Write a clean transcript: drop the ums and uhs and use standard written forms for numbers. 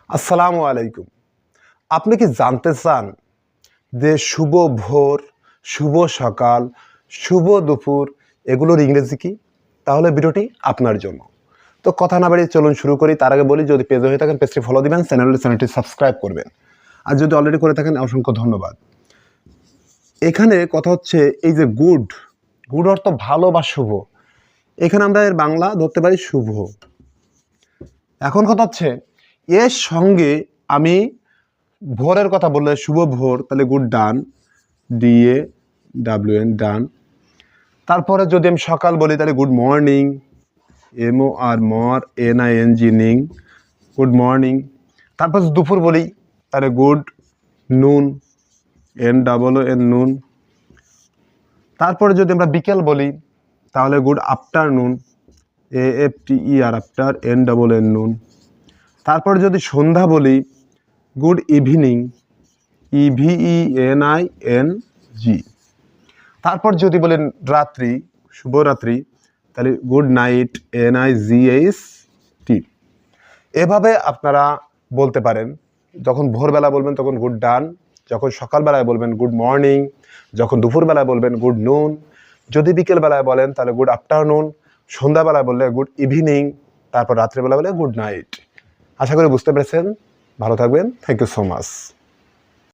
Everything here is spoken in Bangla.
আসসালামু আলাইকুম। আপনি কি জানতে চান যে শুভ ভোর, শুভ সকাল, শুভ দুপুর এগুলোর ইংরেজি কি? তাহলে ভিডিওটি আপনার জন্য। তো কথা না বাড়িয়ে চলুন শুরু করি। তার আগে বলি, যদি পেজে হয়ে থাকেন পেজটি ফলো দিবেন, চ্যানেলটি সাবস্ক্রাইব করবেন। আর যদি অলরেডি করে থাকেন অসংখ্য ধন্যবাদ। এখানে কথা হচ্ছে এই যে গুড, গুড অর্থ ভালো বা শুভ। এখানে আমরা এর বাংলা ধরতে পারি শুভ। এখন কথা হচ্ছে এর সঙ্গে আমি ভোরের কথা বললে শুভ ভোর, তাহলে গুড ডান, DAWN ডান। তারপরে যদি আমি সকাল বলি তাহলে গুড মর্নিং, MOR মর, NING নিং, গুড মর্নিং। তারপর দুপুর বলি তাহলে গুড নুন, NOON নুন। তারপরে যদি আমরা বিকেল বলি তাহলে good afternoon, AFTER after, NNN নুন। তারপরে যদি সন্ধ্যা বলি গুড ইভিনিং, EVENING। তারপর যদি বলেন রাত্রি, শুভরাত্রি, তাহলে গুড নাইট, NIGHT। এভাবে আপনারা বলতে পারেন। যখন ভোরবেলা বলবেন তখন গুড ডান, যখন সকালবেলায় বলবেন গুড মর্নিং, যখন দুপুরবেলায় বলবেন গুড নুন, যদি বিকেলবেলায় বলেন তাহলে গুড আফটারনুন, সন্ধ্যাবেলায় বললে গুড ইভিনিং, তারপর রাত্রিবেলা বলে গুড নাইট। আশা করি বুঝতে পেরেছেন। ভালো থাকবেন। Thank you so much.